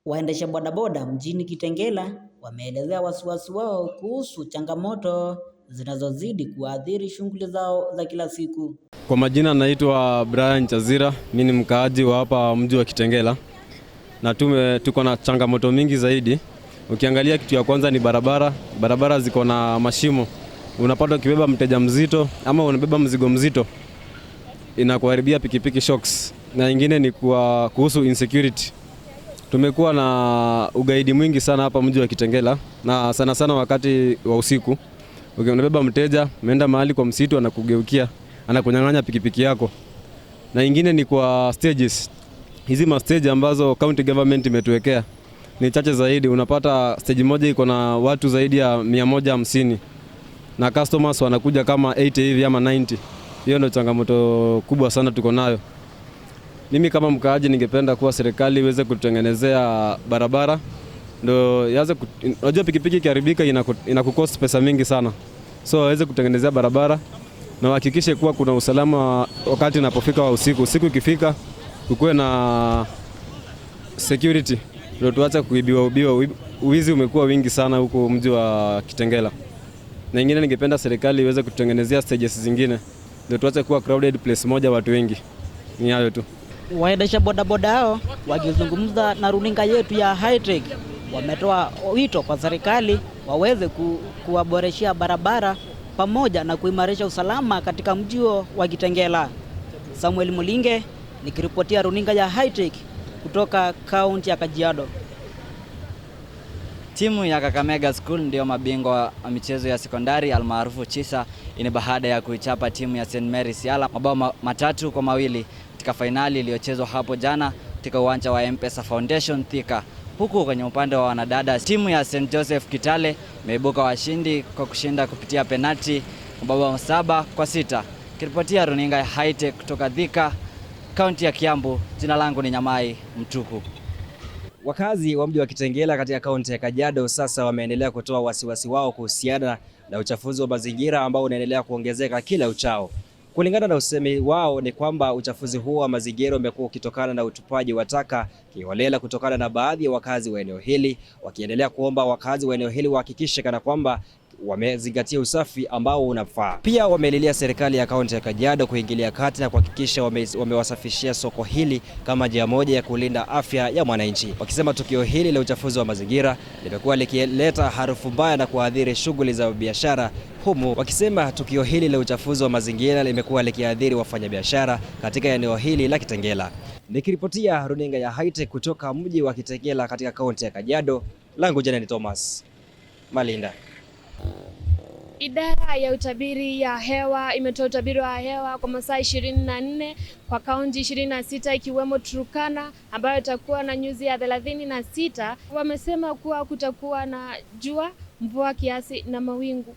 Waendesha bodaboda mjini Kitengela wameelezea wasiwasi wao kuhusu changamoto zinazozidi kuathiri shughuli zao za kila siku. Kwa majina naitwa Brian Chazira, mimi ni mkaaji wa hapa mji wa Kitengela. Na tuko na changamoto mingi zaidi. Ukiangalia kitu ya kwanza ni barabara. Barabara ziko na mashimo. Unapata ukibeba mteja mzito ama unabeba mzigo mzito, inakuharibia pikipiki shocks. Na nyingine ni kuhusu insecurity. Tumekuwa na ugaidi mwingi sana hapa mji wa Kitengela, na sana sana wakati wa usiku. Unabeba mteja, umeenda mahali kwa msitu, anakugeukia, anakunyang'anya pikipiki yako. Na nyingine ni kwa stages. Hizi stage ambazo county government imetuwekea ni chache zaidi. Unapata stage moja iko na watu zaidi ya 150 na customers wanakuja kama 80 hivi ama 90. Hiyo ndio changamoto kubwa sana tuko nayo. Mimi kama mkaaji ningependa kuwa serikali iweze kutengenezea barabara, ndio unajua pikipiki ikiharibika inakukost pesa mingi sana. So waweze kutengenezea barabara na hakikishe kuwa kuna usalama wakati inapofika wa usiku. Usiku ikifika kukuwe na security, ndio tuache kuibiwa. Uwizi umekuwa wingi sana huko mji wa Kitengela. Na nyingine ningependa serikali iweze kutengenezea stages zingine, ndio tuache kuwa crowded place moja watu wengi. Ni hayo tu. Waendesha bodaboda hao wakizungumza na runinga yetu ya Hightech wametoa wito kwa serikali waweze kuwaboreshia barabara pamoja na kuimarisha usalama katika mji wa Kitengela. Samuel Mulinge nikiripotia runinga ya Hightech kutoka kaunti ya Kajiado. Timu ya Kakamega School ndio mabingwa wa michezo ya sekondari almaarufu Chisa. Ini baada ya kuichapa timu ya St. Mary's Yala mabao 3-2 katika finali iliyochezwa hapo jana katika uwanja wa M-Pesa Foundation Thika. Huku kwenye upande wa wanadada, timu ya St. Joseph Kitale imeibuka washindi kwa kushinda kupitia penalti mabao 7-6. Kiripotia runinga ya Hightech kutoka Thika, kaunti ya Kiambu. Jina langu ni Nyamai Mtuku. Wakazi wa mji wa Kitengela katika kaunti ya Kajiado sasa wameendelea kutoa wasiwasi wao kuhusiana na uchafuzi wa mazingira ambao unaendelea kuongezeka kila uchao. Kulingana na usemi wao ni kwamba uchafuzi huo wa mazingira umekuwa ukitokana na utupaji wa taka kiholela kutokana na baadhi ya wakazi wa eneo hili, wakiendelea kuomba wakazi wa eneo hili wahakikishe kana kwamba wamezingatia usafi ambao unafaa. Pia wamelilia serikali ya kaunti ya Kajiado kuingilia kati na kuhakikisha wamewasafishia soko hili kama njia moja ya kulinda afya ya mwananchi. Wakisema tukio hili la uchafuzi wa mazingira limekuwa likileta harufu mbaya na kuathiri shughuli za biashara humu. Wakisema tukio hili la uchafuzi wa mazingira limekuwa likiathiri wafanyabiashara katika eneo hili la Kitengela. Nikiripotia runinga ya Hightech kutoka mji wa Kitengela katika kaunti ya Kajiado, langu jina ni Thomas Malinda. Idara ya utabiri ya hewa imetoa utabiri wa hewa kwa masaa 24 kwa kaunti 26 ikiwemo Turkana ambayo itakuwa na nyuzi ya 36. Wamesema kuwa kutakuwa na jua, mvua kiasi na mawingu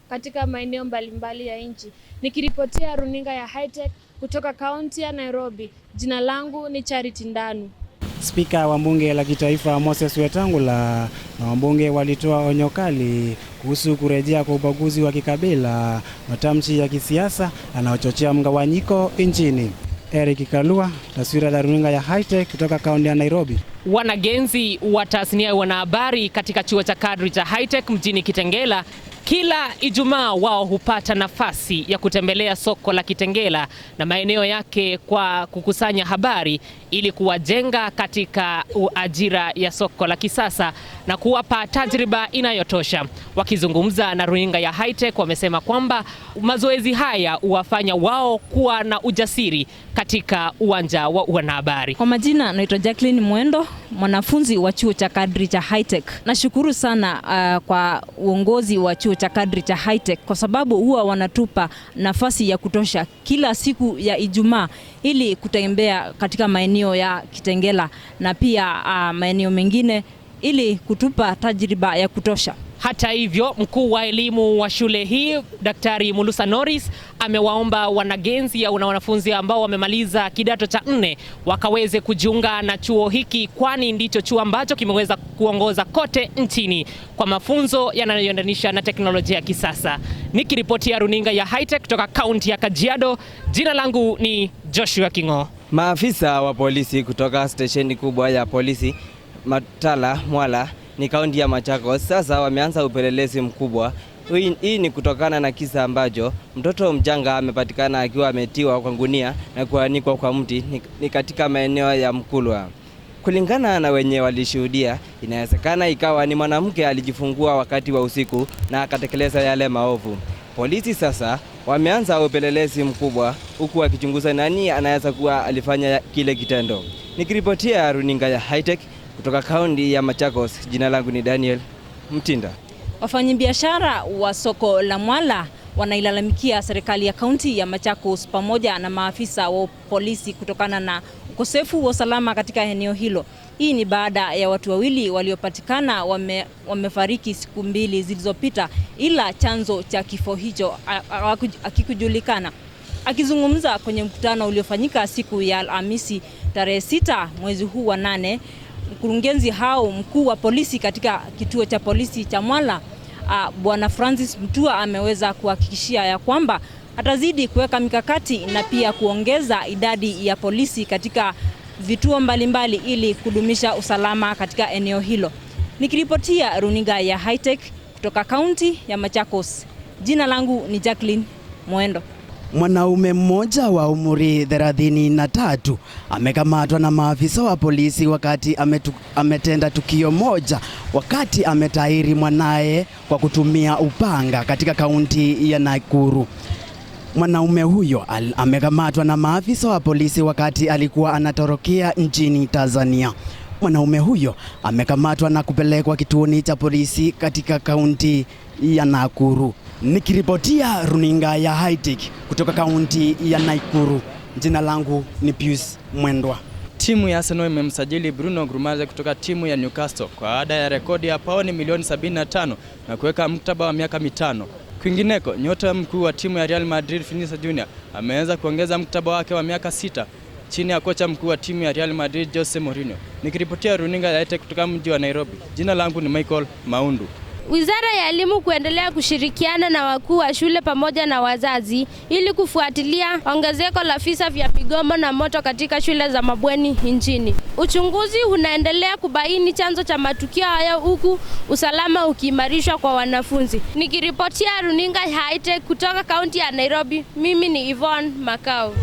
katika maeneo mbalimbali ya nchi. Nikiripotia runinga ya Hightech kutoka kaunti ya Nairobi, jina langu ni Charity Ndanu. Spika wa bunge la kitaifa Moses Wetangula na wabunge walitoa onyo kali kuhusu kurejea kwa ubaguzi wa kikabila, matamshi ya kisiasa yanayochochea mgawanyiko nchini. Eric Kalua, taswira ya runinga ya Hightech kutoka kaunti ya Nairobi. Wanagenzi wa tasnia ya wanahabari katika chuo cha kadri cha Hightech mjini Kitengela kila Ijumaa wao hupata nafasi ya kutembelea soko la Kitengela na maeneo yake kwa kukusanya habari ili kuwajenga katika ajira ya soko la kisasa na kuwapa tajriba inayotosha. Wakizungumza na runinga ya Hightech wamesema kwamba mazoezi haya huwafanya wao kuwa na ujasiri katika uwanja wa wanahabari. Kwa majina naitwa Jacqueline Mwendo, mwanafunzi wa chuo cha kadri cha Hightech. Nashukuru sana kwa uongozi wa chuo cha kadri cha Hightech kwa sababu huwa wanatupa nafasi ya kutosha kila siku ya Ijumaa ili kutembea katika maeneo ya Kitengela na pia maeneo mengine ili kutupa tajriba ya kutosha. Hata hivyo, mkuu wa elimu wa shule hii Daktari Mulusa Norris amewaomba wanagenzi au wanafunzi ambao wamemaliza kidato cha 4 wakaweze kujiunga na chuo hiki, kwani ndicho chuo ambacho kimeweza kuongoza kote nchini kwa mafunzo yanayoendanisha na teknolojia ya kisasa. Nikiripotia runinga ya Hightech kutoka kaunti ya Kajiado, jina langu ni Joshua Kingo. Maafisa wa polisi kutoka stesheni kubwa ya polisi Matala Mwala ni kaunti ya Machakos sasa wameanza upelelezi mkubwa. Hii ni kutokana na kisa ambacho mtoto mjanga amepatikana akiwa ametiwa kwa gunia na kuanikwa kwa mti ni katika maeneo ya Mkulwa. Kulingana na wenye walishuhudia, inawezekana ikawa ni mwanamke alijifungua wakati wa usiku na akatekeleza yale maovu. Polisi sasa wameanza upelelezi mkubwa huku wakichunguza nani anaweza kuwa alifanya kile kitendo. Nikiripotia runinga ya Hightech kutoka kaunti ya Machakos, jina langu ni Daniel Mtinda. Wafanyabiashara wa soko la Mwala wanailalamikia serikali ya kaunti ya Machakos pamoja na maafisa wa polisi kutokana na ukosefu wa usalama katika eneo hilo. Hii ni baada ya watu wawili waliopatikana wamefariki siku 2 zilizopita, ila chanzo cha kifo hicho hakikujulikana. Akizungumza kwenye mkutano uliofanyika siku ya Alhamisi tarehe 6 mwezi huu wa 8, mkurugenzi mkuu wa polisi katika kituo cha polisi cha Mwala Bwana Francis Mutua ameweza kuhakikishia ya kwamba atazidi kuweka mikakati na pia kuongeza idadi ya polisi katika vituo mbalimbali ili kudumisha usalama katika eneo hilo. Nikiripotia runinga ya Hightech kutoka kaunti ya Machakos, jina langu ni Jacqueline Mwendo. Mwanaume mmoja wa umri 33 amekamatwa na maafisa wa polisi wakati ametenda tukio moja wakati ametairi mwanaye kwa kutumia upanga katika kaunti ya Nakuru. Mwanaume huyo amekamatwa na maafisa wa polisi wakati alikuwa anatorokea nchini Tanzania. Mwanaume huyo amekamatwa na kupelekwa kituoni cha polisi katika kaunti ya Nakuru. Nikiripotia runinga ya Hightech kutoka kaunti ya Nakuru, jina langu ni Pius Mwendwa. Timu ya Arsenal imemsajili Bruno Guimaraes kutoka timu ya Newcastle kwa ada ya rekodi ya pauni milioni 75 na kuweka mkataba wa miaka 5. Kwingineko, nyota mkuu wa timu ya Real Madrid Vinicius Junior ameweza kuongeza mkataba wake wa miaka 6 chini ya kocha mkuu wa timu ya Real Madrid Jose Mourinho. Nikiripotia runinga ya Hightech kutoka mji wa Nairobi, jina langu ni Michael Maundu. Wizara ya Elimu kuendelea kushirikiana na wakuu wa shule pamoja na wazazi ili kufuatilia ongezeko la visa vya migomo na moto katika shule za mabweni nchini. Uchunguzi unaendelea kubaini chanzo cha matukio hayo huku usalama ukiimarishwa kwa wanafunzi. Nikiripotia runinga ya Hightech kutoka kaunti ya Nairobi, mimi ni Yvonne Makau.